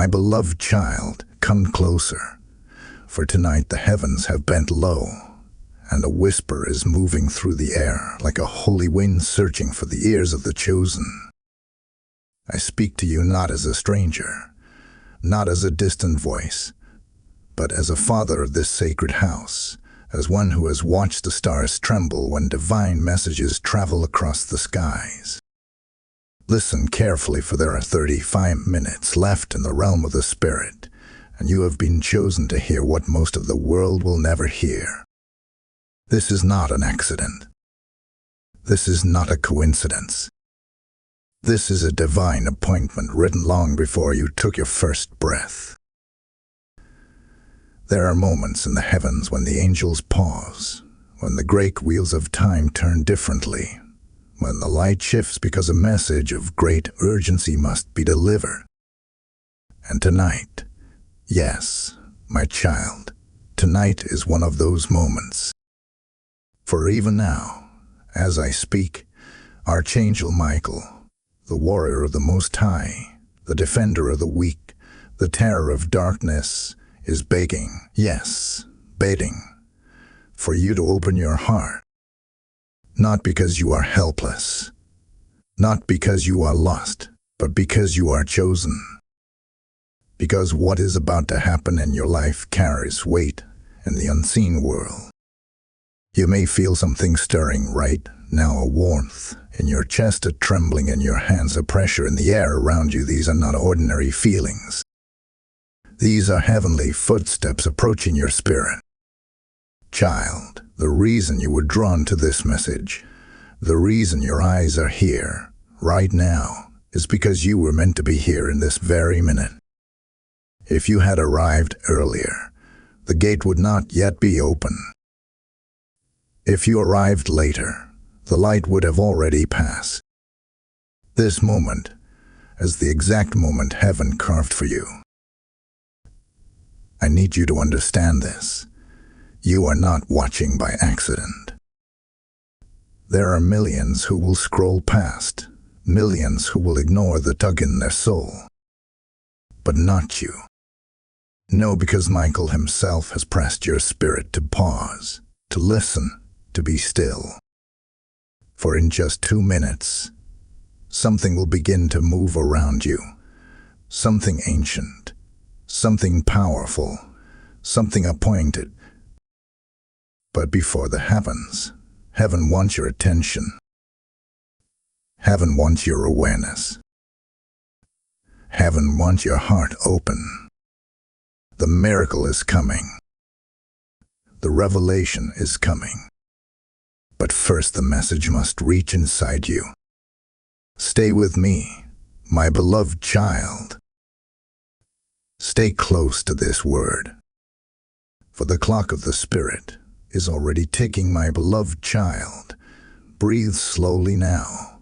My beloved child, come closer, for tonight the heavens have bent low, and a whisper is moving through the air like a holy wind searching for the ears of the chosen. I speak to you not as a stranger, not as a distant voice, but as a father of this sacred house, as one who has watched the stars tremble when divine messages travel across the skies. Listen carefully, for there are 35 minutes left in the realm of the Spirit, and you have been chosen to hear what most of the world will never hear. This is not an accident. This is not a coincidence. This is a divine appointment written long before you took your first breath. There are moments in the heavens when the angels pause, when the great wheels of time turn differently, when the light shifts because a message of great urgency must be delivered. And tonight, yes, my child, tonight is one of those moments. For even now, as I speak, Archangel Michael, the warrior of the Most High, the defender of the weak, the terror of darkness, is begging, yes, begging, for you to open your heart. Not because you are helpless, not because you are lost, but because you are chosen. Because what is about to happen in your life carries weight in the unseen world. You may feel something stirring right now, a warmth in your chest, a trembling in your hands, a pressure in the air around you. These are not ordinary feelings. These are heavenly footsteps approaching your spirit. Child, the reason you were drawn to this message, the reason your eyes are here right now, is because you were meant to be here in this very minute. If you had arrived earlier, the gate would not yet be open. If you arrived later, the light would have already passed. This moment is the exact moment heaven carved for you. I need you to understand this. You are not watching by accident. There are millions who will scroll past, millions who will ignore the tug in their soul. But not you. No, because Michael himself has pressed your spirit to pause, to listen, to be still. For in just 2 minutes, something will begin to move around you. Something ancient, something powerful, something appointed. But before that happens, heaven wants your attention. Heaven wants your awareness. Heaven wants your heart open. The miracle is coming. The revelation is coming. But first the message must reach inside you. Stay with me, my beloved child. Stay close to this word. For the clock of the Spirit is already ticking, my beloved child. Breathe slowly now,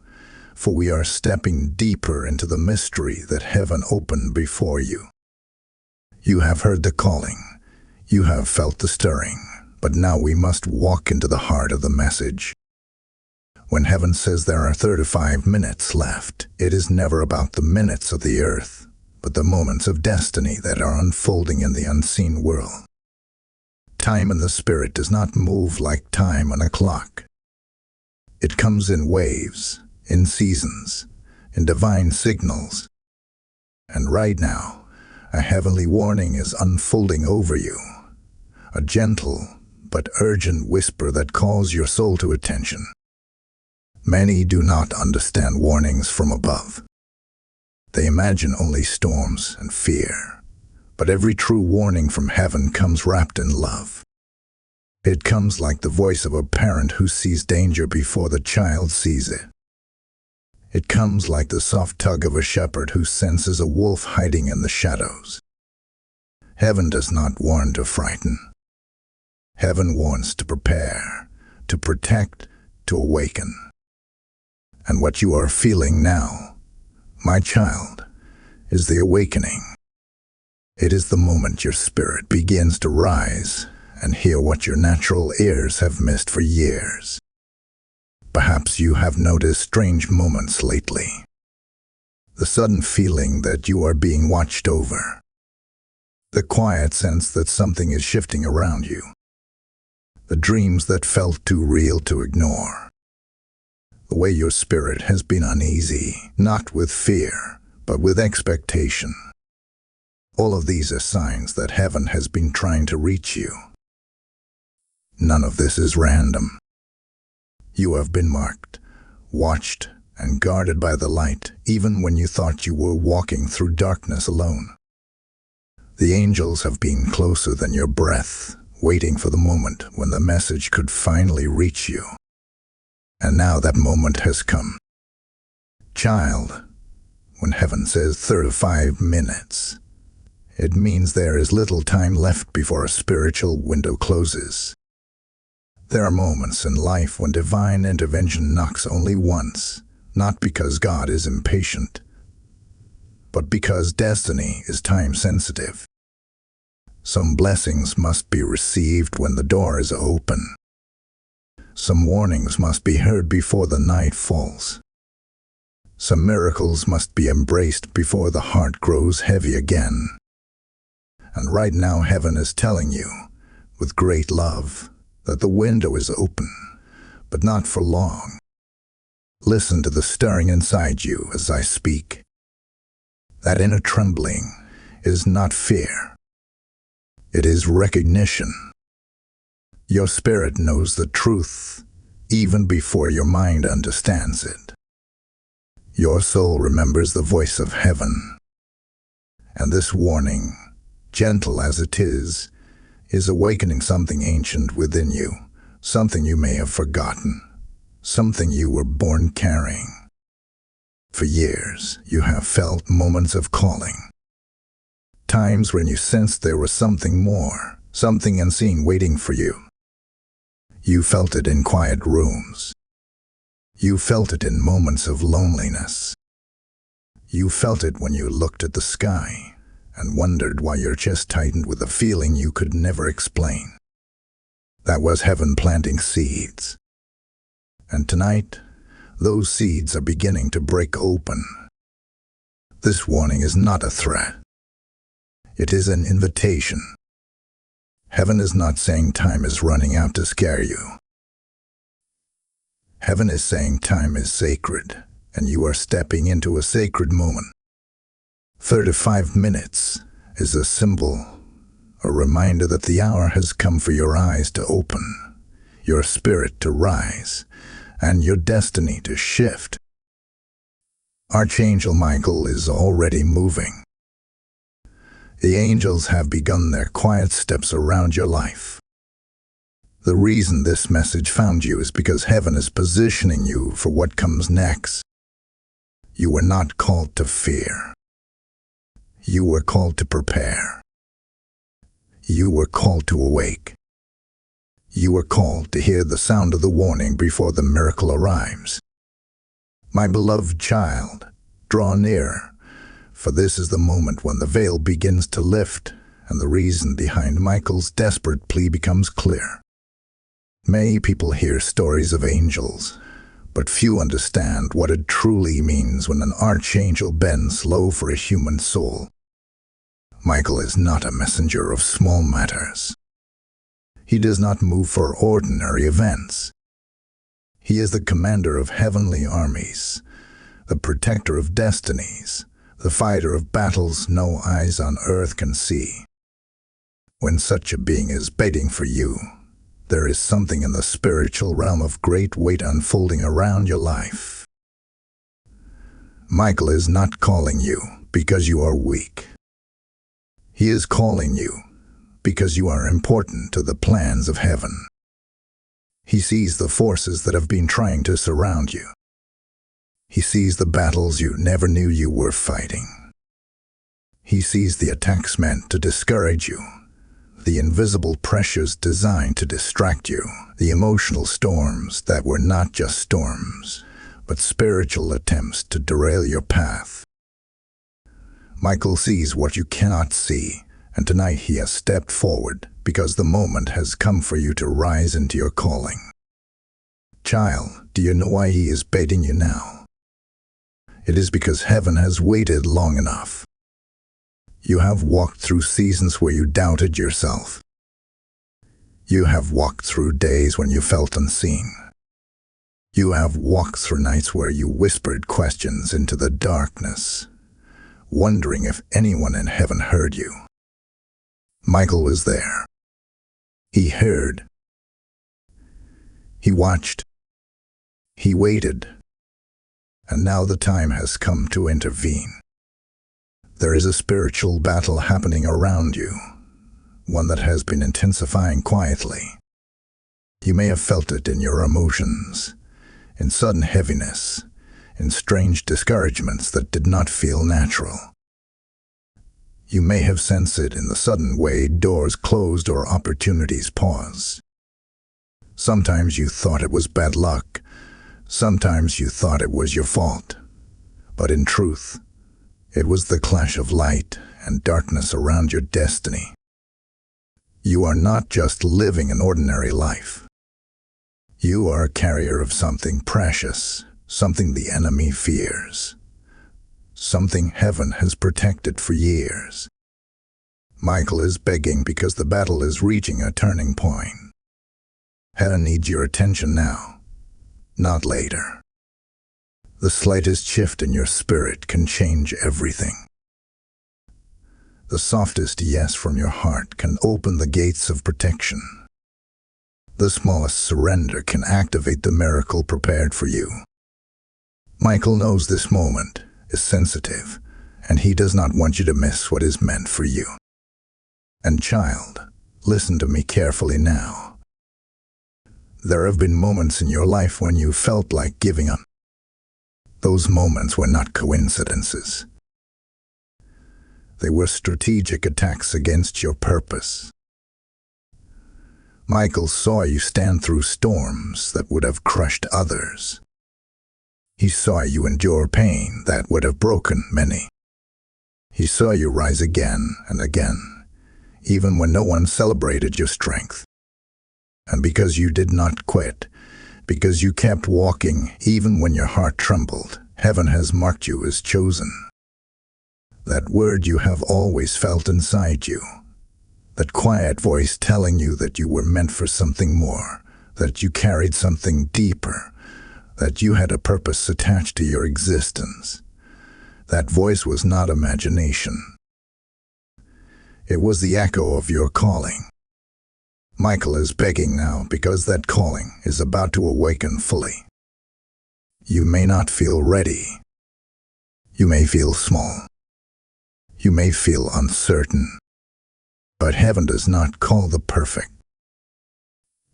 for we are stepping deeper into the mystery that heaven opened before you. You have heard the calling, you have felt the stirring, but now we must walk into the heart of the message. When heaven says there are 35 minutes left, it is never about the minutes of the earth, but the moments of destiny that are unfolding in the unseen world. Time in the Spirit does not move like time on a clock. It comes in waves, in seasons, in divine signals. And right now, a heavenly warning is unfolding over you, a gentle but urgent whisper that calls your soul to attention. Many do not understand warnings from above. They imagine only storms and fear. But every true warning from heaven comes wrapped in love. It comes like the voice of a parent who sees danger before the child sees it. It comes like the soft tug of a shepherd who senses a wolf hiding in the shadows. Heaven does not warn to frighten. Heaven warns to prepare, to protect, to awaken. And what you are feeling now, my child, is the awakening. It is the moment your spirit begins to rise and hear what your natural ears have missed for years. Perhaps you have noticed strange moments lately. The sudden feeling that you are being watched over. The quiet sense that something is shifting around you. The dreams that felt too real to ignore. The way your spirit has been uneasy, not with fear, but with expectation. All of these are signs that heaven has been trying to reach you. None of this is random. You have been marked, watched, and guarded by the light, even when you thought you were walking through darkness alone. The angels have been closer than your breath, waiting for the moment when the message could finally reach you. And now that moment has come. Child, when heaven says 35 minutes, it means there is little time left before a spiritual window closes. There are moments in life when divine intervention knocks only once, not because God is impatient, but because destiny is time-sensitive. Some blessings must be received when the door is open. Some warnings must be heard before the night falls. Some miracles must be embraced before the heart grows heavy again. And right now heaven is telling you, with great love, that the window is open, but not for long. Listen to the stirring inside you as I speak. That inner trembling is not fear. It is recognition. Your spirit knows the truth, even before your mind understands it. Your soul remembers the voice of heaven. And this warning, gentle as it is awakening something ancient within you, something you may have forgotten, something you were born carrying. For years, you have felt moments of calling. Times when you sensed there was something more, something unseen waiting for you. You felt it in quiet rooms. You felt it in moments of loneliness. You felt it when you looked at the sky and wondered why your chest tightened with a feeling you could never explain. That was heaven planting seeds. And tonight, those seeds are beginning to break open. This warning is not a threat. It is an invitation. Heaven is not saying time is running out to scare you. Heaven is saying time is sacred, and you are stepping into a sacred moment. 35 minutes is a symbol, a reminder that the hour has come for your eyes to open, your spirit to rise, and your destiny to shift. Archangel Michael is already moving. The angels have begun their quiet steps around your life. The reason this message found you is because heaven is positioning you for what comes next. You were not called to fear. You were called to prepare. You were called to awake. You were called to hear the sound of the warning before the miracle arrives. My beloved child, draw near, for this is the moment when the veil begins to lift and the reason behind Michael's desperate plea becomes clear. Many people hear stories of angels, but few understand what it truly means when an archangel bends low for a human soul. Michael is not a messenger of small matters. He does not move for ordinary events. He is the commander of heavenly armies, the protector of destinies, the fighter of battles no eyes on earth can see. When such a being is waiting for you, there is something in the spiritual realm of great weight unfolding around your life. Michael is not calling you because you are weak. He is calling you because you are important to the plans of heaven. He sees the forces that have been trying to surround you. He sees the battles you never knew you were fighting. He sees the attacks meant to discourage you, the invisible pressures designed to distract you, the emotional storms that were not just storms, but spiritual attempts to derail your path. Michael sees what you cannot see, and tonight he has stepped forward because the moment has come for you to rise into your calling. Child, do you know why he is baiting you now? It is because heaven has waited long enough. You have walked through seasons where you doubted yourself. You have walked through days when you felt unseen. You have walked through nights where you whispered questions into the darkness, wondering if anyone in heaven heard you. Michael was there. He heard. He watched. He waited. And now the time has come to intervene. There is a spiritual battle happening around you, one that has been intensifying quietly. You may have felt it in your emotions, in sudden heaviness, in strange discouragements that did not feel natural. You may have sensed it in the sudden way doors closed or opportunities paused. Sometimes you thought it was bad luck. Sometimes you thought it was your fault. But in truth, it was the clash of light and darkness around your destiny. You are not just living an ordinary life. You are a carrier of something precious, something the enemy fears, something heaven has protected for years. Michael is begging because the battle is reaching a turning point. Heaven needs your attention now, not later. The slightest shift in your spirit can change everything. The softest yes from your heart can open the gates of protection. The smallest surrender can activate the miracle prepared for you. Michael knows this moment is sensitive, and he does not want you to miss what is meant for you. And child, listen to me carefully now. There have been moments in your life when you felt like giving up. Those moments were not coincidences. They were strategic attacks against your purpose. Michael saw you stand through storms that would have crushed others. He saw you endure pain that would have broken many. He saw you rise again and again, even when no one celebrated your strength. And because you did not quit, because you kept walking even when your heart trembled, heaven has marked you as chosen. That word you have always felt inside you, that quiet voice telling you that you were meant for something more, that you carried something deeper, that you had a purpose attached to your existence. That voice was not imagination. It was the echo of your calling. Michael is begging now because that calling is about to awaken fully. You may not feel ready. You may feel small. You may feel uncertain. But heaven does not call the perfect.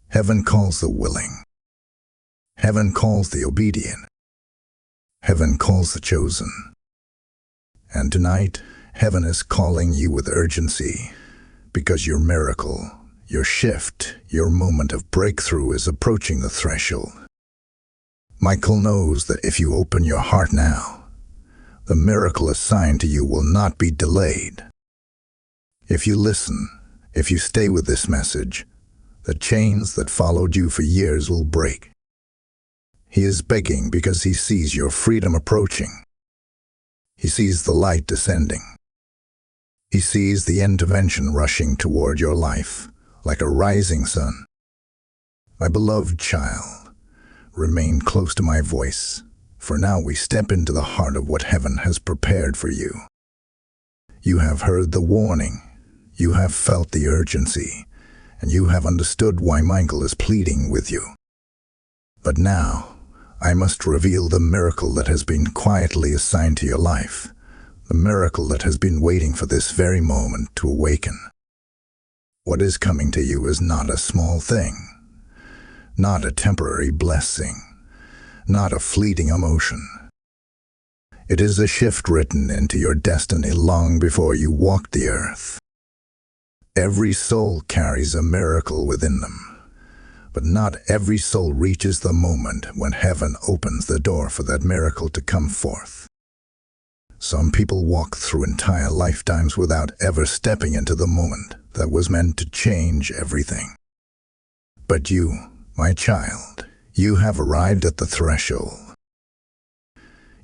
Heaven calls the willing. Heaven calls the obedient. Heaven calls the chosen. And tonight, heaven is calling you with urgency because your miracle, your shift, your moment of breakthrough is approaching the threshold. Michael knows that if you open your heart now, the miracle assigned to you will not be delayed. If you listen, if you stay with this message, the chains that followed you for years will break. He is begging because he sees your freedom approaching. He sees the light descending. He sees the intervention rushing toward your life, like a rising sun. My beloved child, remain close to my voice, for now we step into the heart of what heaven has prepared for you. You have heard the warning, you have felt the urgency, and you have understood why Michael is pleading with you. But now, I must reveal the miracle that has been quietly assigned to your life, the miracle that has been waiting for this very moment to awaken. What is coming to you is not a small thing, not a temporary blessing, not a fleeting emotion. It is a shift written into your destiny long before you walked the earth. Every soul carries a miracle within them. But not every soul reaches the moment when heaven opens the door for that miracle to come forth. Some people walk through entire lifetimes without ever stepping into the moment that was meant to change everything. But you, my child, you have arrived at the threshold.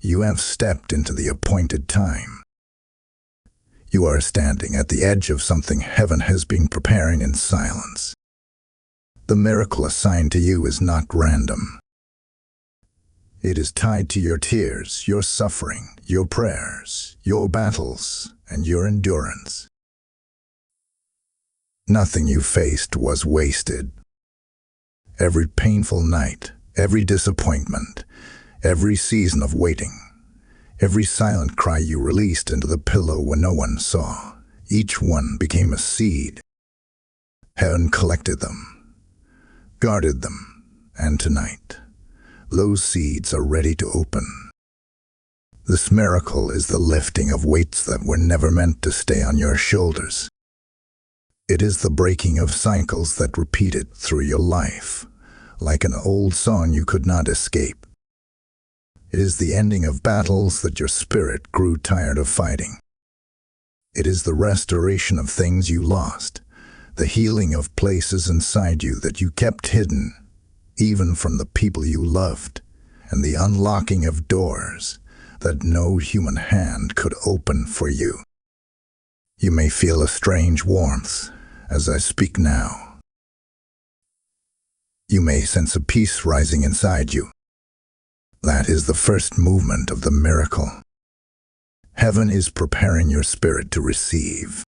You have stepped into the appointed time. You are standing at the edge of something heaven has been preparing in silence. The miracle assigned to you is not random. It is tied to your tears, your suffering, your prayers, your battles, and your endurance. Nothing you faced was wasted. Every painful night, every disappointment, every season of waiting, every silent cry you released into the pillow when no one saw, each one became a seed. Heaven collected them, guarded them, and tonight, those seeds are ready to open. This miracle is the lifting of weights that were never meant to stay on your shoulders. It is the breaking of cycles that repeated through your life, like an old song you could not escape. It is the ending of battles that your spirit grew tired of fighting. It is the restoration of things you lost, the healing of places inside you that you kept hidden, even from the people you loved, and the unlocking of doors that no human hand could open for you. You may feel a strange warmth as I speak now. You may sense a peace rising inside you. That is the first movement of the miracle. Heaven is preparing your spirit to receive.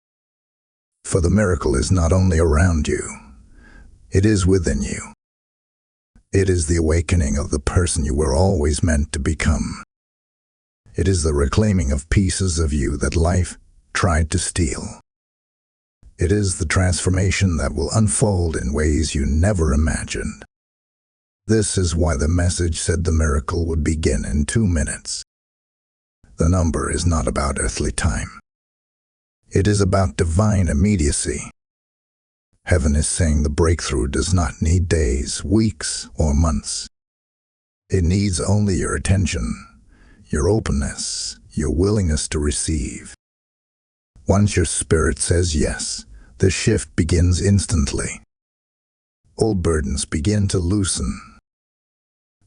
For the miracle is not only around you, it is within you. It is the awakening of the person you were always meant to become. It is the reclaiming of pieces of you that life tried to steal. It is the transformation that will unfold in ways you never imagined. This is why the message said the miracle would begin in 2 minutes. The number is not about earthly time. It is about divine immediacy. Heaven is saying the breakthrough does not need days, weeks, or months. It needs only your attention, your openness, your willingness to receive. Once your spirit says yes, the shift begins instantly. Old burdens begin to loosen.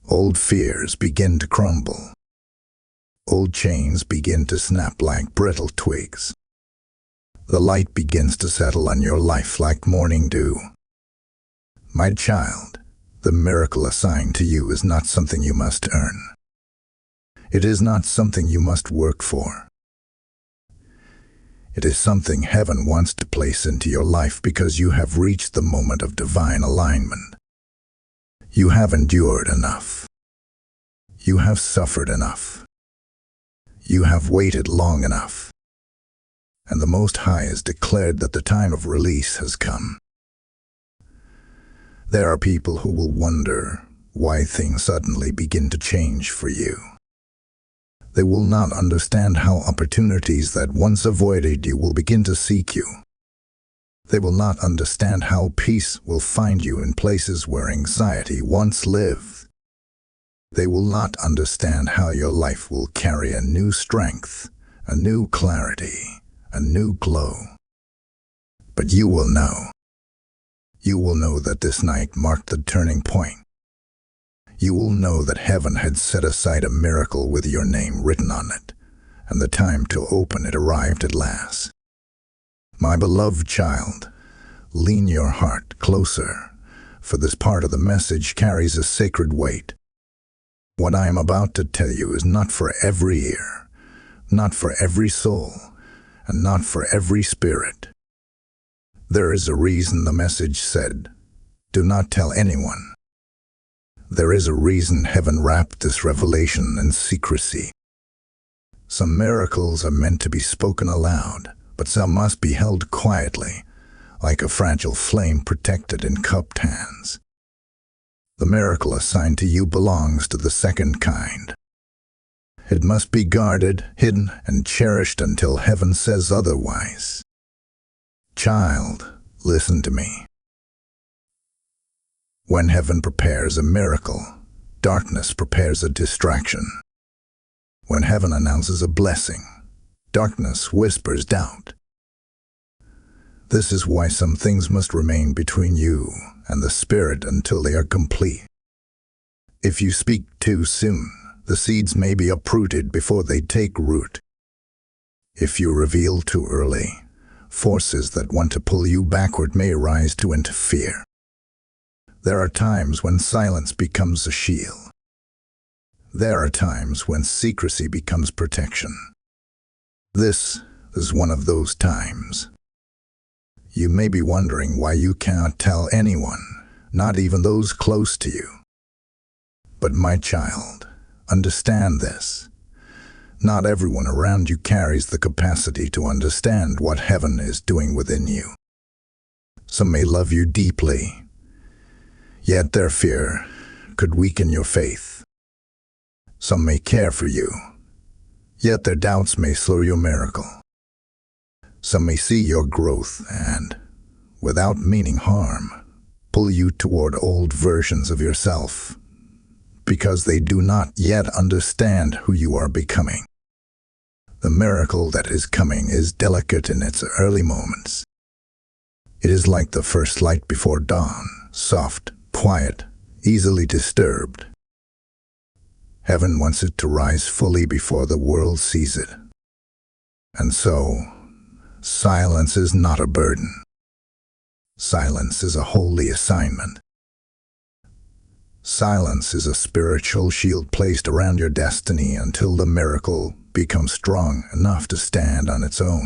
Old fears begin to crumble. Old chains begin to snap like brittle twigs. The light begins to settle on your life like morning dew. My child, the miracle assigned to you is not something you must earn. It is not something you must work for. It is something heaven wants to place into your life because you have reached the moment of divine alignment. You have endured enough. You have suffered enough. You have waited long enough. And the Most High has declared that the time of release has come. There are people who will wonder why things suddenly begin to change for you. They will not understand how opportunities that once avoided you will begin to seek you. They will not understand how peace will find you in places where anxiety once lived. They will not understand how your life will carry a new strength, a new clarity, a new glow. But you will know. You will know that this night marked the turning point. You will know that heaven had set aside a miracle with your name written on it, and the time to open it arrived at last. My beloved child, lean your heart closer, for this part of the message carries a sacred weight. What I am about to tell you is not for every ear, not for every soul, and not for every spirit. There is a reason the message said, "Do not tell anyone." There is a reason heaven wrapped this revelation in secrecy. Some miracles are meant to be spoken aloud, but some must be held quietly, like a fragile flame protected in cupped hands. The miracle assigned to you belongs to the second kind. It must be guarded, hidden, and cherished until heaven says otherwise. Child, listen to me. When heaven prepares a miracle, darkness prepares a distraction. When heaven announces a blessing, darkness whispers doubt. This is why some things must remain between you and the Spirit until they are complete. If you speak too soon, The seeds may be uprooted before they take root. If you reveal too early, forces that want to pull you backward may arise to interfere. There are times when silence becomes a shield. There are times when secrecy becomes protection. This is one of those times. You may be wondering why you cannot tell anyone, not even those close to you. But my child, understand this. Not everyone around you carries the capacity to understand what heaven is doing within you. Some may love you deeply, yet their fear could weaken your faith. Some may care for you, yet their doubts may slow your miracle. Some may see your growth and, without meaning harm, pull you toward old versions of yourself, because they do not yet understand who you are becoming. The miracle that is coming is delicate in its early moments. It is like the first light before dawn, soft, quiet, easily disturbed. Heaven wants it to rise fully before the world sees it. And so, silence is not a burden. Silence is a holy assignment. Silence is a spiritual shield placed around your destiny until the miracle becomes strong enough to stand on its own.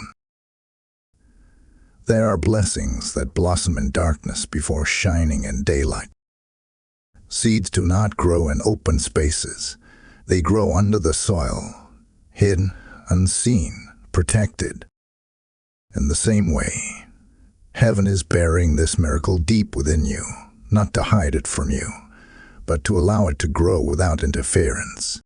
There are blessings that blossom in darkness before shining in daylight. Seeds do not grow in open spaces. They grow under the soil, hidden, unseen, protected. In the same way, heaven is bearing this miracle deep within you, not to hide it from you, but to allow it to grow without interference.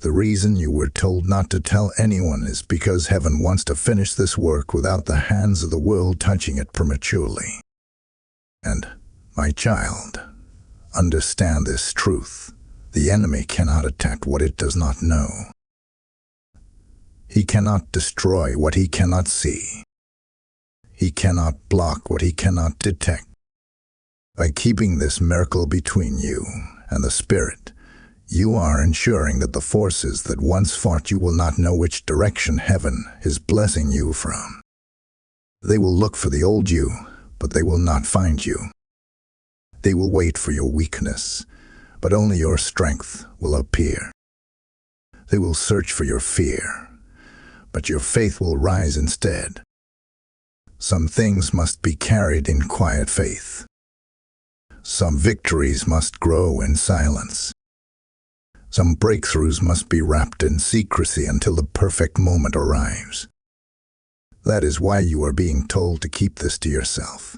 The reason you were told not to tell anyone is because heaven wants to finish this work without the hands of the world touching it prematurely. And, my child, understand this truth. The enemy cannot attack what it does not know. He cannot destroy what he cannot see. He cannot block what he cannot detect. By keeping this miracle between you and the Spirit, you are ensuring that the forces that once fought you will not know which direction heaven is blessing you from. They will look for the old you, but they will not find you. They will wait for your weakness, but only your strength will appear. They will search for your fear, but your faith will rise instead. Some things must be carried in quiet faith. Some victories must grow in silence. Some breakthroughs must be wrapped in secrecy until the perfect moment arrives. That is why you are being told to keep this to yourself.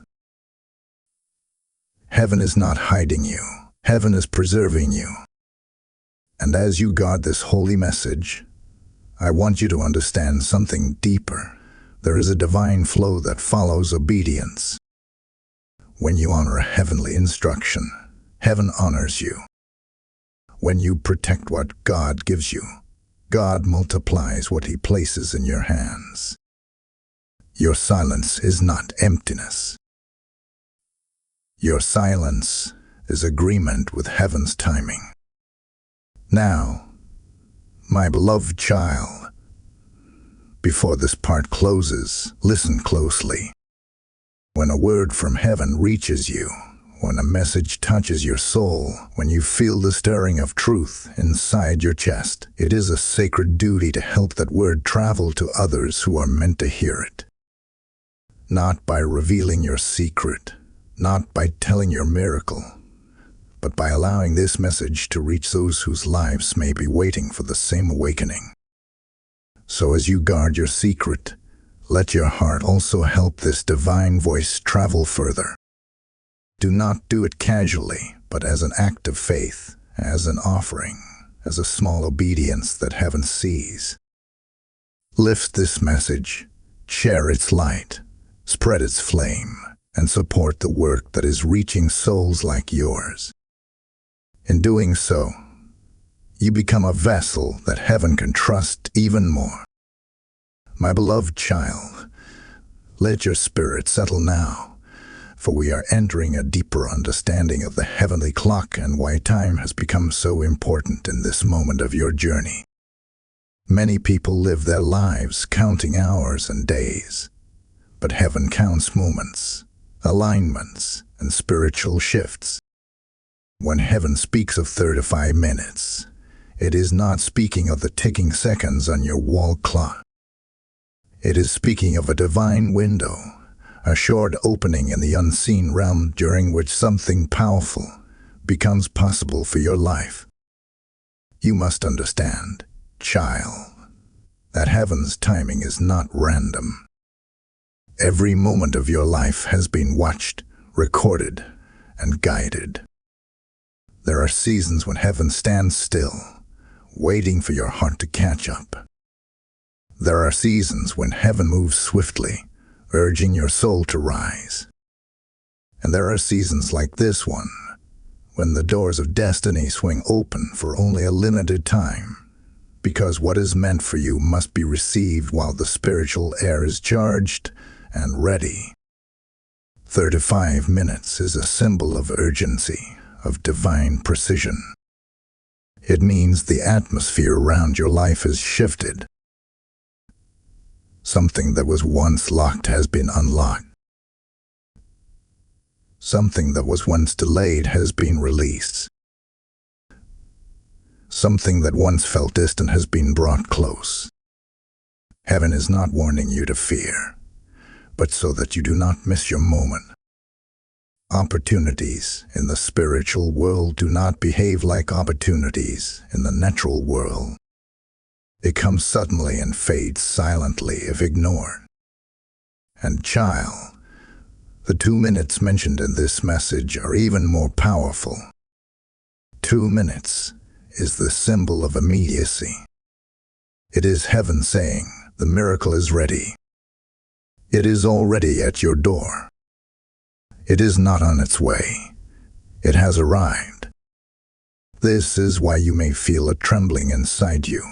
Heaven is not hiding you. Heaven is preserving you. And as you guard this holy message, I want you to understand something deeper. There is a divine flow that follows obedience. When you honor a heavenly instruction, heaven honors you. When you protect what God gives you, God multiplies what He places in your hands. Your silence is not emptiness. Your silence is agreement with heaven's timing. Now, my beloved child, before this part closes, listen closely. When a word from heaven reaches you, when a message touches your soul, when you feel the stirring of truth inside your chest, it is a sacred duty to help that word travel to others who are meant to hear it. Not by revealing your secret, not by telling your miracle, but by allowing this message to reach those whose lives may be waiting for the same awakening. So as you guard your secret, let your heart also help this divine voice travel further. Do not do it casually, but as an act of faith, as an offering, as a small obedience that heaven sees. Lift this message, share its light, spread its flame, and support the work that is reaching souls like yours. In doing so, you become a vessel that heaven can trust even more. My beloved child, let your spirit settle now. for we are entering a deeper understanding of the heavenly clock and why time has become so important in this moment of your journey. Many people live their lives counting hours and days, but heaven counts moments, alignments, and spiritual shifts. When heaven speaks of 35 minutes, it is not speaking of the ticking seconds on your wall clock. It is speaking of a divine window, a short opening in the unseen realm during which something powerful becomes possible for your life. You must understand, child, that heaven's timing is not random. Every moment of your life has been watched, recorded, and guided. There are seasons when heaven stands still, waiting for your heart to catch up. There are seasons when heaven moves swiftly, urging your soul to rise. And there are seasons like this one, when the doors of destiny swing open for only a limited time, because what is meant for you must be received while the spiritual air is charged and ready. 35 minutes is a symbol of urgency, of divine precision. It means the atmosphere around your life has shifted. Something that was once locked has been unlocked. Something that was once delayed has been released. Something that once felt distant has been brought close. Heaven is not warning you to fear, but so that you do not miss your moment. Opportunities in the spiritual world do not behave like opportunities in the natural world. It comes suddenly and fades silently if ignored. And child, the 2 minutes mentioned in this message are even more powerful. 2 minutes is the symbol of immediacy. It is heaven saying, the miracle is ready. It is already at your door. It is not on its way. It has arrived. This is why you may feel a trembling inside you,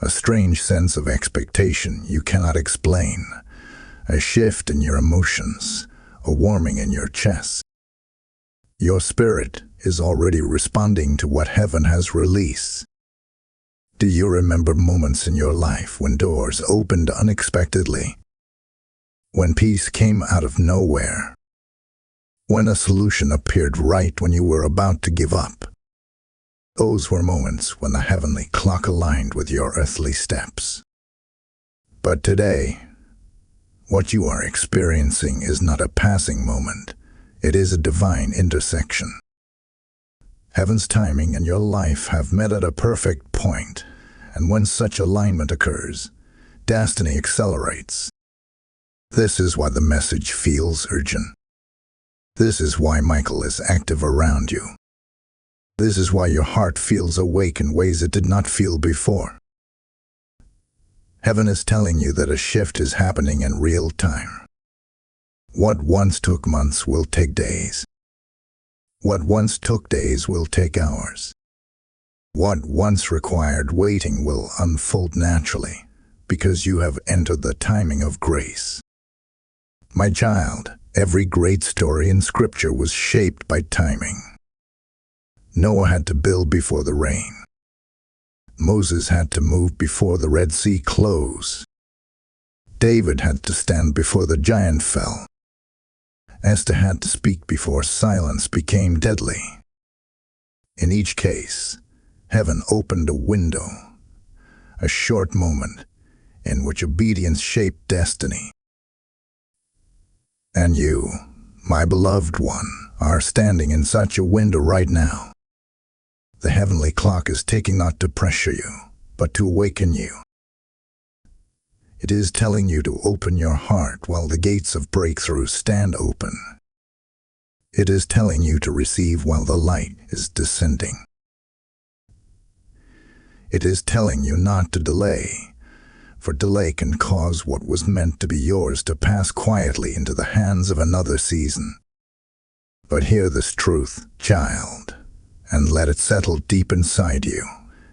a strange sense of expectation you cannot explain, a shift in your emotions, a warming in your chest. Your spirit is already responding to what heaven has released. Do you remember moments in your life when doors opened unexpectedly? When peace came out of nowhere? When a solution appeared right when you were about to give up? Those were moments when the heavenly clock aligned with your earthly steps. But today, what you are experiencing is not a passing moment. It is a divine intersection. Heaven's timing and your life have met at a perfect point, and when such alignment occurs, destiny accelerates. This is why the message feels urgent. This is why Michael is active around you. This is why your heart feels awake in ways it did not feel before. Heaven is telling you that a shift is happening in real time. What once took months will take days. What once took days will take hours. What once required waiting will unfold naturally, because you have entered the timing of grace. My child, every great story in Scripture was shaped by timing. Noah had to build before the rain. Moses had to move before the Red Sea closed. David had to stand before the giant fell. Esther had to speak before silence became deadly. In each case, heaven opened a window, a short moment in which obedience shaped destiny. And you, my beloved one, are standing in such a window right now. The heavenly clock is ticking not to pressure you, but to awaken you. It is telling you to open your heart while the gates of breakthrough stand open. It is telling you to receive while the light is descending. It is telling you not to delay, for delay can cause what was meant to be yours to pass quietly into the hands of another season. But hear this truth, child, and let it settle deep inside you.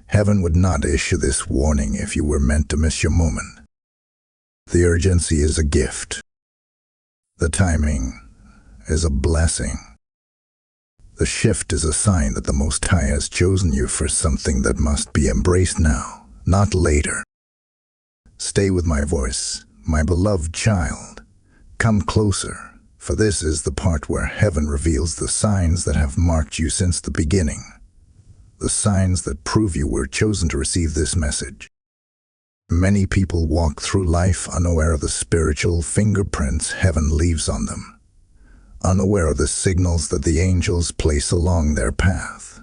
Heaven would not issue this warning if you were meant to miss your moment. The urgency is a gift. The timing, is a blessing. The shift is a sign that the Most High has chosen you for something that must be embraced now, not later. Stay with my voice, my beloved child. Come closer, for this is the part where heaven reveals the signs that have marked you since the beginning. The signs that prove you were chosen to receive this message. Many people walk through life unaware of the spiritual fingerprints heaven leaves on them, unaware of the signals that the angels place along their path.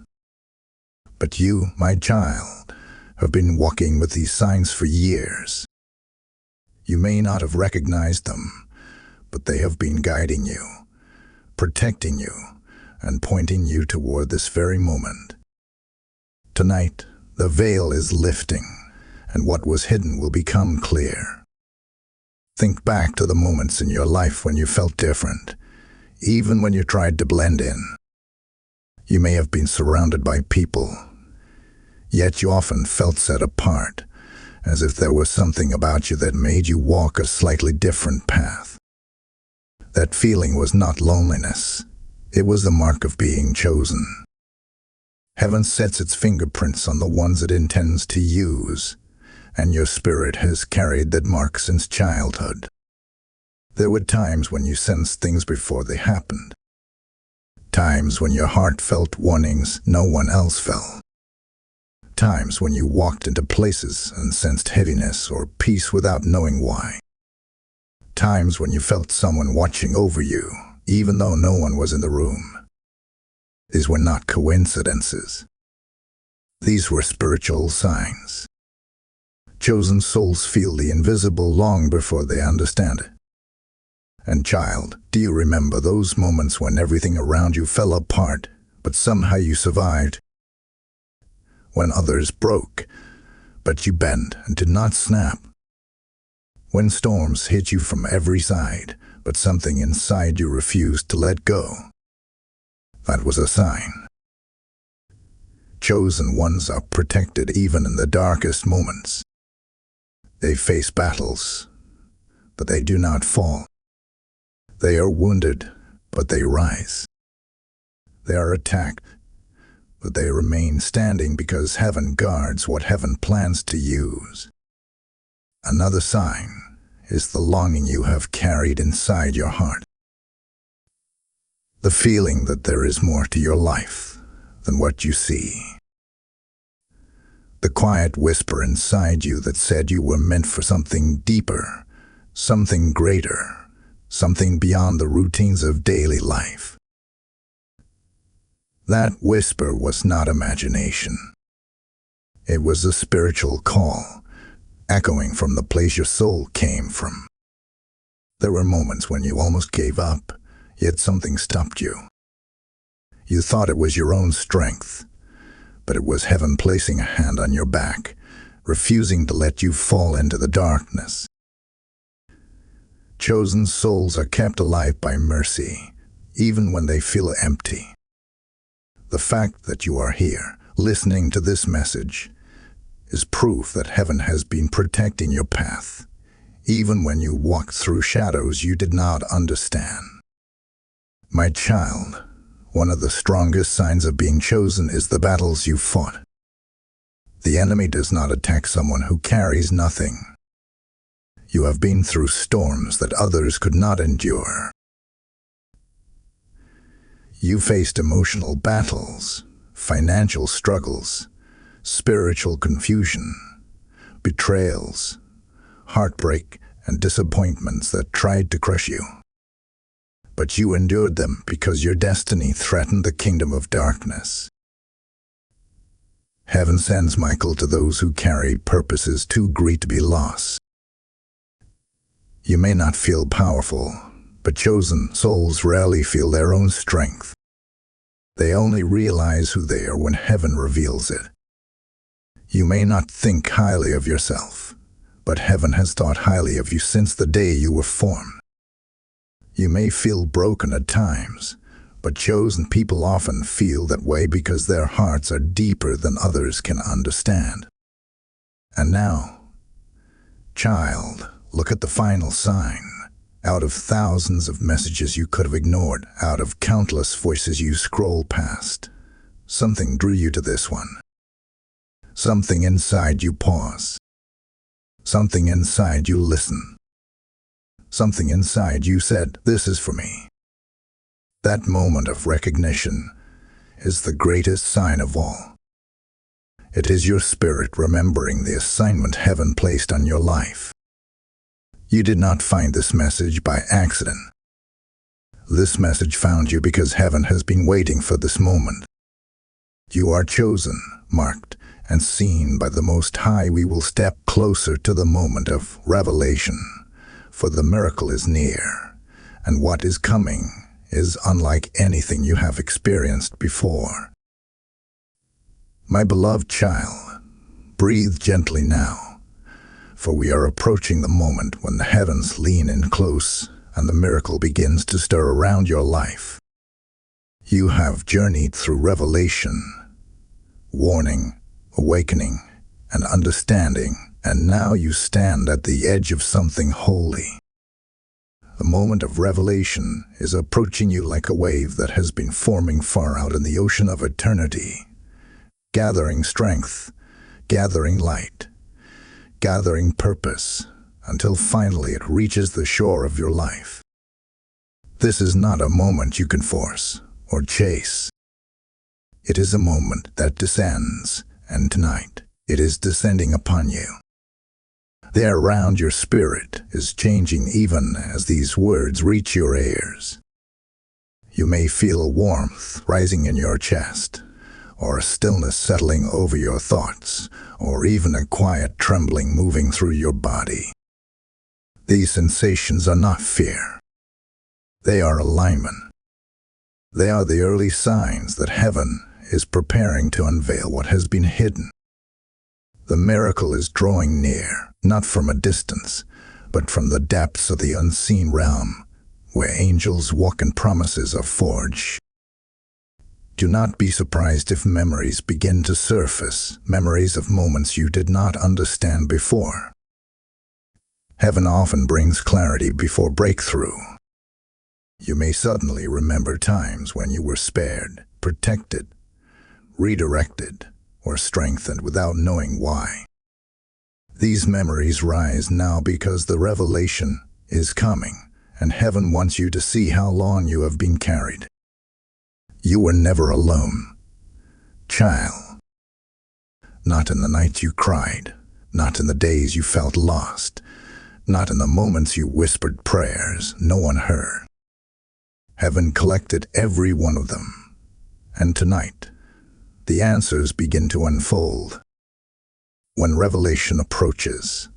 But you, my child, have been walking with these signs for years. You may not have recognized them, but they have been guiding you, protecting you, and pointing you toward this very moment. Tonight, the veil is lifting, and what was hidden will become clear. Think back to the moments in your life when you felt different, even when you tried to blend in. You may have been surrounded by people, yet you often felt set apart, as if there was something about you that made you walk a slightly different path. That feeling was not loneliness. It was the mark of being chosen. Heaven sets its fingerprints on the ones it intends to use, and your spirit has carried that mark since childhood. There were times when you sensed things before they happened. Times when your heart felt warnings no one else felt. Times when you walked into places and sensed heaviness or peace without knowing why. Times when you felt someone watching over you, even though no one was in the room. These were not coincidences. These were spiritual signs. Chosen souls feel the invisible long before they understand it. And child, do you remember those moments when everything around you fell apart, but somehow you survived? When others broke, but you bent and did not snap? When storms hit you from every side, but something inside you refused to let go? That was a sign. Chosen ones are protected even in the darkest moments. They face battles, but they do not fall. They are wounded, but they rise. They are attacked, but they remain standing because heaven guards what heaven plans to use. Another sign is the longing you have carried inside your heart. The feeling that there is more to your life than what you see. The quiet whisper inside you that said you were meant for something deeper, something greater, something beyond the routines of daily life. That whisper was not imagination. It was a spiritual call, echoing from the place your soul came from. There were moments when you almost gave up, yet something stopped you. You thought it was your own strength, but it was heaven placing a hand on your back, refusing to let you fall into the darkness. Chosen souls are kept alive by mercy, even when they feel empty. The fact that you are here, listening to this message, is proof that heaven has been protecting your path, even when you walked through shadows you did not understand. My child, one of the strongest signs of being chosen is the battles you fought. The enemy does not attack someone who carries nothing. You have been through storms that others could not endure. You faced emotional battles, financial struggles, spiritual confusion, betrayals, heartbreak, and disappointments that tried to crush you. But you endured them because your destiny threatened the kingdom of darkness. Heaven sends Michael to those who carry purposes too great to be lost. You may not feel powerful, but chosen souls rarely feel their own strength. They only realize who they are when heaven reveals it. You may not think highly of yourself, but heaven has thought highly of you since the day you were formed. You may feel broken at times, but chosen people often feel that way because their hearts are deeper than others can understand. And now, child, look at the final sign, Out of thousands of messages you could have ignored, out of countless voices you scrolled past, something drew you to this one. Something inside you pause. Something inside you listen. Something inside you said, "This is for me." That moment of recognition is the greatest sign of all. It is your spirit remembering the assignment heaven placed on your life. You did not find this message by accident. This message found you because heaven has been waiting for this moment. You are chosen, marked, and seen by the Most High. We will step closer to the moment of revelation, for the miracle is near, and what is coming is unlike anything you have experienced before. My beloved child, breathe gently now, for we are approaching the moment when the heavens lean in close and the miracle begins to stir around your life. You have journeyed through revelation, warning, awakening, and understanding, and now you stand at the edge of something holy. The moment of revelation is approaching you like a wave that has been forming far out in the ocean of eternity, gathering strength, gathering light, gathering purpose, until finally it reaches the shore of your life. This is not a moment you can force or chase. It is a moment that descends, and tonight it is descending upon you. The air around your spirit is changing even as these words reach your ears. You may feel a warmth rising in your chest, or a stillness settling over your thoughts, or even a quiet trembling moving through your body. These sensations are not fear. They are alignment. They are the early signs that heaven is preparing to unveil what has been hidden. The miracle is drawing near, not from a distance, but from the depths of the unseen realm, where angels walk and promises are forged. Do not be surprised if memories begin to surface, memories of moments you did not understand before. Heaven often brings clarity before breakthrough. You may suddenly remember times when you were spared, protected, redirected, or strengthened without knowing why. These memories rise now because the revelation is coming, and heaven wants you to see how long you have been carried. You were never alone, child. Not in the nights you cried, not in the days you felt lost, not in the moments you whispered prayers no one heard. Heaven collected every one of them, and tonight, the answers begin to unfold. When revelation approaches,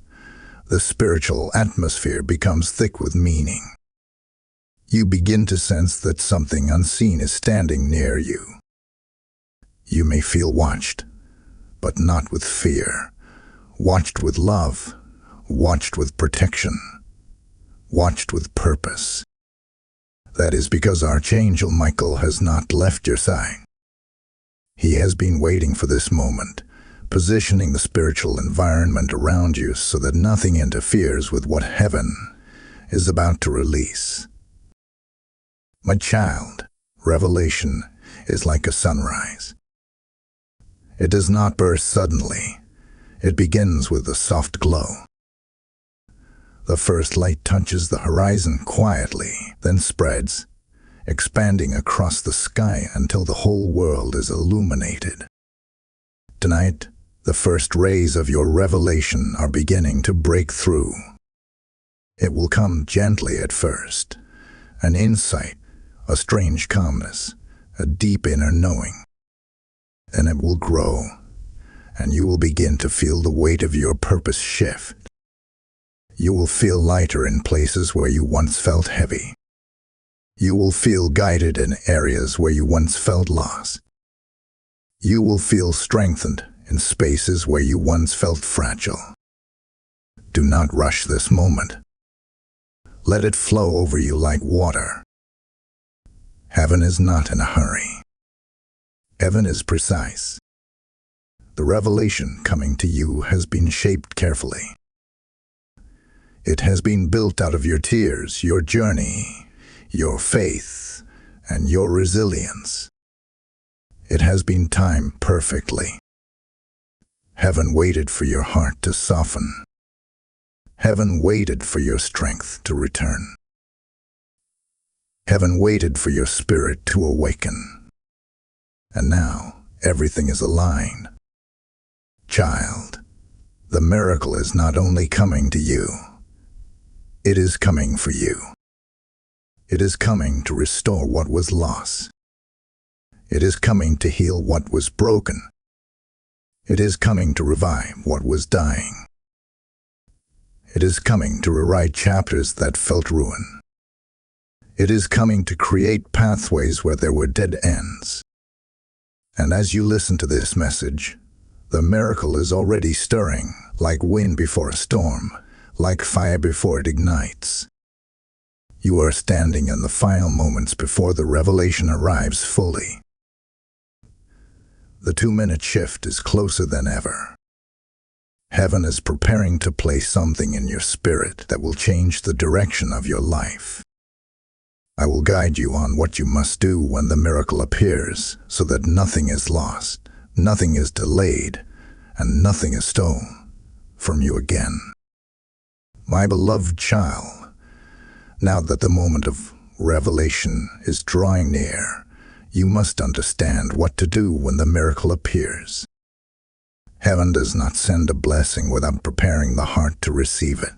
the spiritual atmosphere becomes thick with meaning. You begin to sense that something unseen is standing near you. You may feel watched, but not with fear. Watched with love, watched with protection, watched with purpose. That is because Archangel Michael has not left your side. He has been waiting for this moment, positioning the spiritual environment around you so that nothing interferes with what heaven is about to release. My child, revelation is like a sunrise. It does not burst suddenly. It begins with a soft glow. The first light touches the horizon quietly, then spreads, expanding across the sky until the whole world is illuminated. Tonight, the first rays of your revelation are beginning to break through. It will come gently at first, an insight, a strange calmness, a deep inner knowing. And it will grow, and you will begin to feel the weight of your purpose shift. You will feel lighter in places where you once felt heavy. You will feel guided in areas where you once felt lost. You will feel strengthened in spaces where you once felt fragile. Do not rush this moment. Let it flow over you like water. Heaven is not in a hurry. Heaven is precise. The revelation coming to you has been shaped carefully. It has been built out of your tears, your journey, your faith, and your resilience. It has been timed perfectly. Heaven waited for your heart to soften. Heaven waited for your strength to return. Heaven waited for your spirit to awaken. And now, everything is aligned. Child, the miracle is not only coming to you, it is coming for you. It is coming to restore what was lost. It is coming to heal what was broken. It is coming to revive what was dying. It is coming to rewrite chapters that felt ruin. It is coming to create pathways where there were dead ends. And as you listen to this message, the miracle is already stirring, like wind before a storm, like fire before it ignites. You are standing in the final moments before the revelation arrives fully. The 2-minute shift is closer than ever. Heaven is preparing to place something in your spirit that will change the direction of your life. I will guide you on what you must do when the miracle appears, so that nothing is lost, nothing is delayed, and nothing is stolen from you again. My beloved child, now that the moment of revelation is drawing near, you must understand what to do when the miracle appears. Heaven does not send a blessing without preparing the heart to receive it.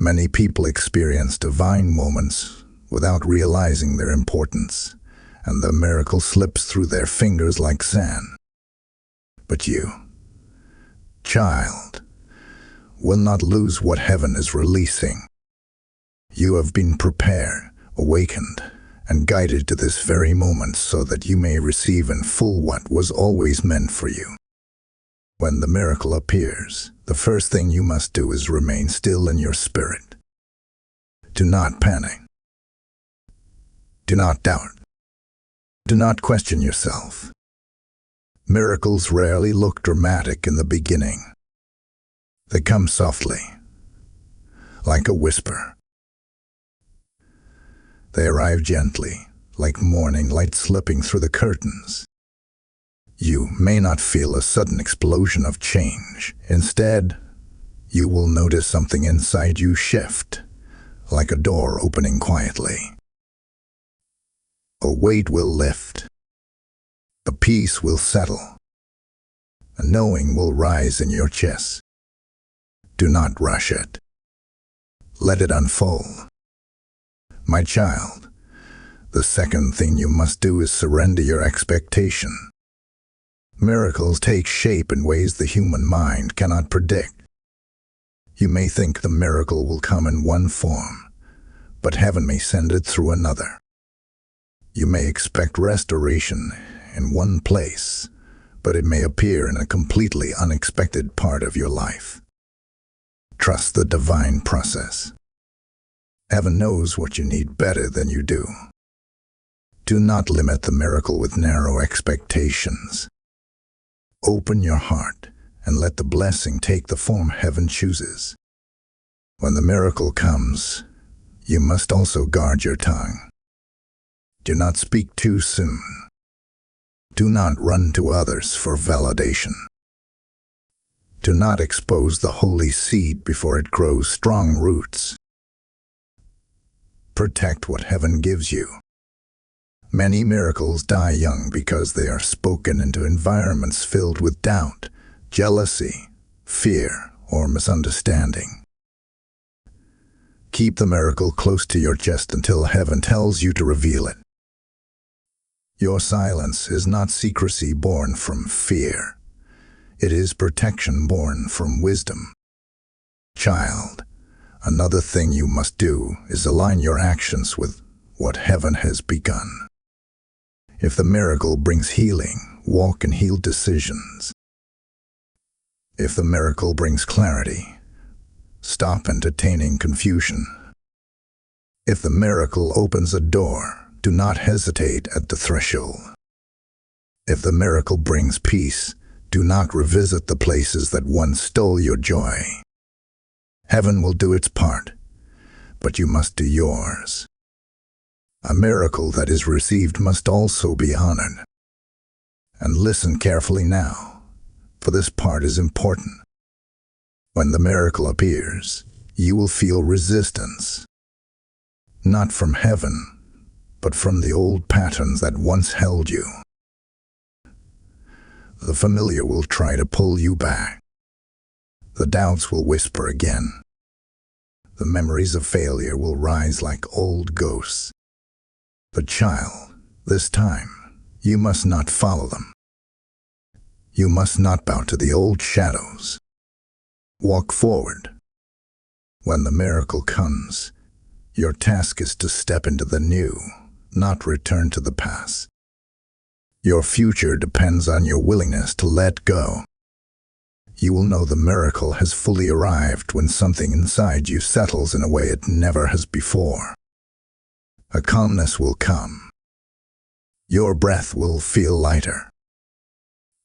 Many people experience divine moments without realizing their importance, and the miracle slips through their fingers like sand. But you, child, will not lose what heaven is releasing. You have been prepared, awakened, and guided to this very moment so that you may receive in full what was always meant for you. When the miracle appears, the first thing you must do is remain still in your spirit. Do not panic. Do not doubt. Do not question yourself. Miracles rarely look dramatic in the beginning. They come softly, like a whisper. They arrive gently, like morning light slipping through the curtains. You may not feel a sudden explosion of change. Instead, you will notice something inside you shift, like a door opening quietly. A weight will lift. A peace will settle. A knowing will rise in your chest. Do not rush it. Let it unfold. My child, the second thing you must do is surrender your expectation. Miracles take shape in ways the human mind cannot predict. You may think the miracle will come in one form, but heaven may send it through another. You may expect restoration in one place, but it may appear in a completely unexpected part of your life. Trust the divine process. Heaven knows what you need better than you do. Do not limit the miracle with narrow expectations. Open your heart and let the blessing take the form heaven chooses. When the miracle comes, you must also guard your tongue. Do not speak too soon. Do not run to others for validation. Do not expose the holy seed before it grows strong roots. Protect what heaven gives you. Many miracles die young because they are spoken into environments filled with doubt, jealousy, fear, or misunderstanding. Keep the miracle close to your chest until heaven tells you to reveal it. Your silence is not secrecy born from fear. It is protection born from wisdom. Child, another thing you must do is align your actions with what heaven has begun. If the miracle brings healing, walk in healed decisions. If the miracle brings clarity, stop entertaining confusion. If the miracle opens a door, do not hesitate at the threshold. If the miracle brings peace, do not revisit the places that once stole your joy. Heaven will do its part, but you must do yours. A miracle that is received must also be honored. And listen carefully now, for this part is important. When the miracle appears, you will feel resistance. Not from heaven, but from the old patterns that once held you. The familiar will try to pull you back. The doubts will whisper again. The memories of failure will rise like old ghosts. But child, this time, you must not follow them. You must not bow to the old shadows. Walk forward. When the miracle comes, your task is to step into the new, not return to the past. Your future depends on your willingness to let go. You will know the miracle has fully arrived when something inside you settles in a way it never has before. A calmness will come. Your breath will feel lighter.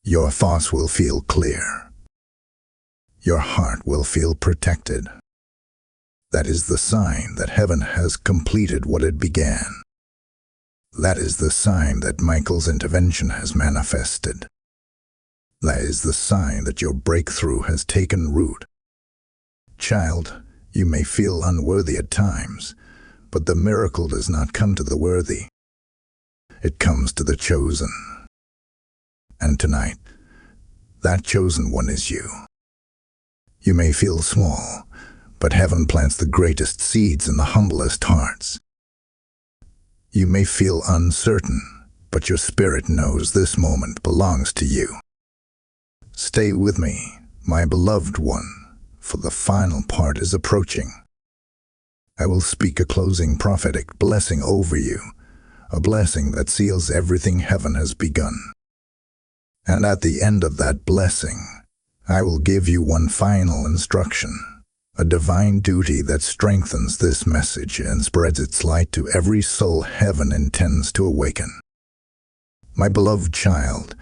Your thoughts will feel clear. Your heart will feel protected. That is the sign that heaven has completed what it began. That is the sign that Michael's intervention has manifested. That is the sign that your breakthrough has taken root. Child, you may feel unworthy at times, but the miracle does not come to the worthy. It comes to the chosen. And tonight, that chosen one is you. You may feel small, but heaven plants the greatest seeds in the humblest hearts. You may feel uncertain, but your spirit knows this moment belongs to you. Stay with me, my beloved one, for the final part is approaching. I will speak a closing prophetic blessing over you, a blessing that seals everything heaven has begun. And at the end of that blessing, I will give you one final instruction, a divine duty that strengthens this message and spreads its light to every soul heaven intends to awaken. My beloved child,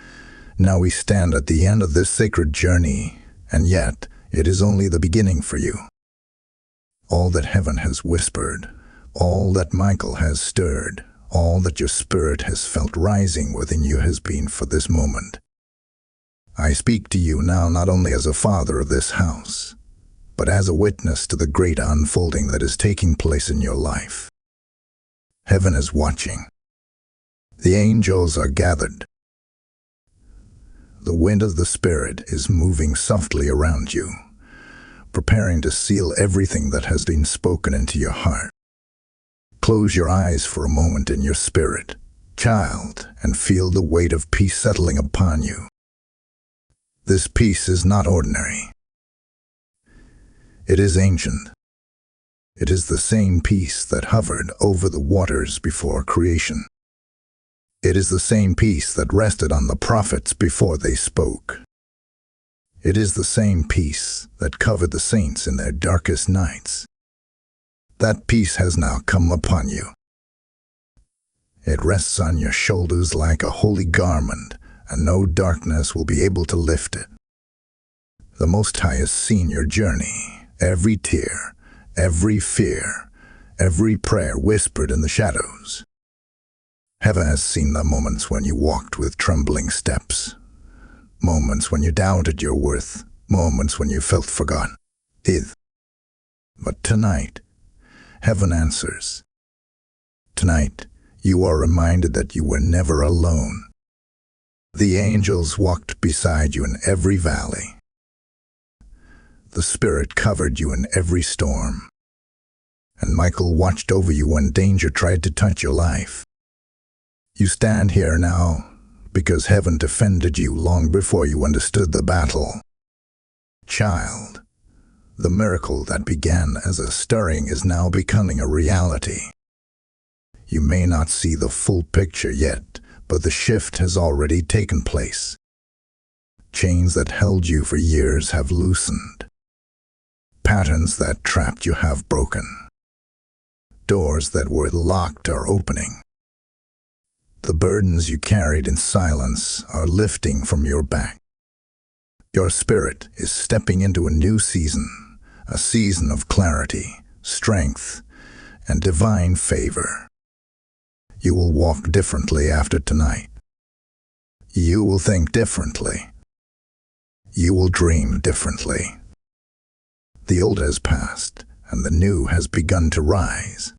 now we stand at the end of this sacred journey, and yet it is only the beginning for you. All that heaven has whispered, all that Michael has stirred, all that your spirit has felt rising within you has been for this moment. I speak to you now not only as a father of this house, but as a witness to the great unfolding that is taking place in your life. Heaven is watching. The angels are gathered. The wind of the Spirit is moving softly around you, preparing to seal everything that has been spoken into your heart. Close your eyes for a moment in your spirit, child, and feel the weight of peace settling upon you. This peace is not ordinary. It is ancient. It is the same peace that hovered over the waters before creation. It is the same peace that rested on the prophets before they spoke. It is the same peace that covered the saints in their darkest nights. That peace has now come upon you. It rests on your shoulders like a holy garment, and no darkness will be able to lift it. The Most High has seen your journey, every tear, every fear, every prayer whispered in the shadows. Heaven has seen the moments when you walked with trembling steps, moments when you doubted your worth, moments when you felt forgotten. But tonight, heaven answers. Tonight, you are reminded that you were never alone. The angels walked beside you in every valley. The Spirit covered you in every storm. And Michael watched over you when danger tried to touch your life. You stand here now because heaven defended you long before you understood the battle. Child, the miracle that began as a stirring is now becoming a reality. You may not see the full picture yet, but the shift has already taken place. Chains that held you for years have loosened. Patterns that trapped you have broken. Doors that were locked are opening. The burdens you carried in silence are lifting from your back. Your spirit is stepping into a new season, a season of clarity, strength, and divine favor. You will walk differently after tonight. You will think differently. You will dream differently. The old has passed, and the new has begun to rise.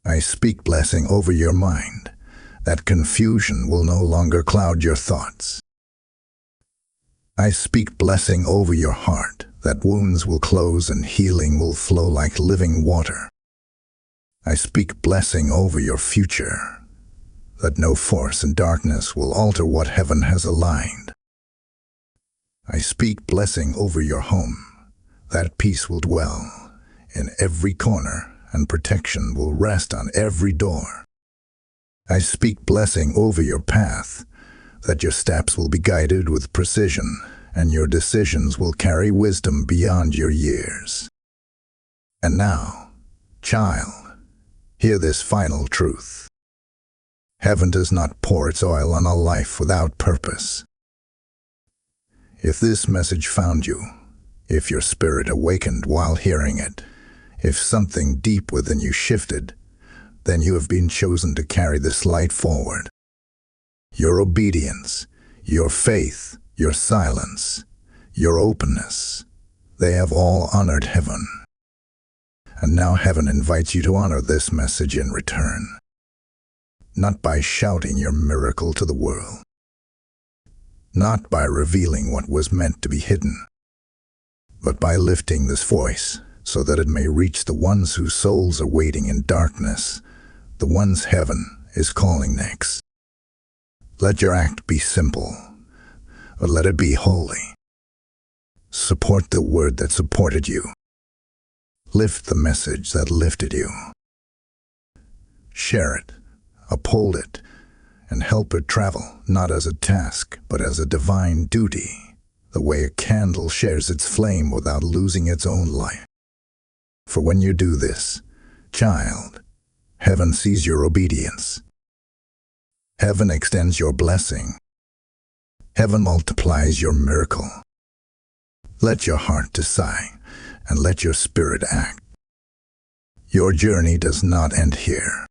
I speak blessing over your mind, that confusion will no longer cloud your thoughts. I speak blessing over your heart, that wounds will close and healing will flow like living water. I speak blessing over your future, that no force in darkness will alter what heaven has aligned. I speak blessing over your home, that peace will dwell in every corner and protection will rest on every door. I speak blessing over your path, that your steps will be guided with precision and your decisions will carry wisdom beyond your years. And now, child, hear this final truth. Heaven does not pour its oil on a life without purpose. If this message found you, if your spirit awakened while hearing it, if something deep within you shifted, then you have been chosen to carry this light forward. Your obedience, your faith, your silence, your openness, they have all honored heaven. And now heaven invites you to honor this message in return. Not by shouting your miracle to the world. Not by revealing what was meant to be hidden. But by lifting this voice so that it may reach the ones whose souls are waiting in darkness, the ones heaven is calling next. Let your act be simple, but let it be holy. Support the word that supported you. Lift the message that lifted you. Share it, uphold it, and help it travel, not as a task, but as a divine duty, the way a candle shares its flame without losing its own light. For when you do this, child, heaven sees your obedience. Heaven extends your blessing. Heaven multiplies your miracle. Let your heart decide, and let your spirit act. Your journey does not end here.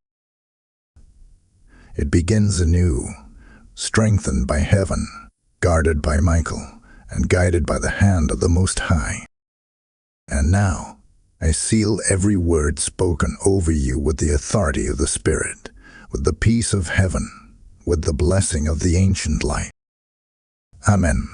It begins anew, strengthened by heaven, guarded by Michael, and guided by the hand of the Most High. And now, I seal every word spoken over you with the authority of the Spirit, with the peace of heaven, with the blessing of the ancient light. Amen.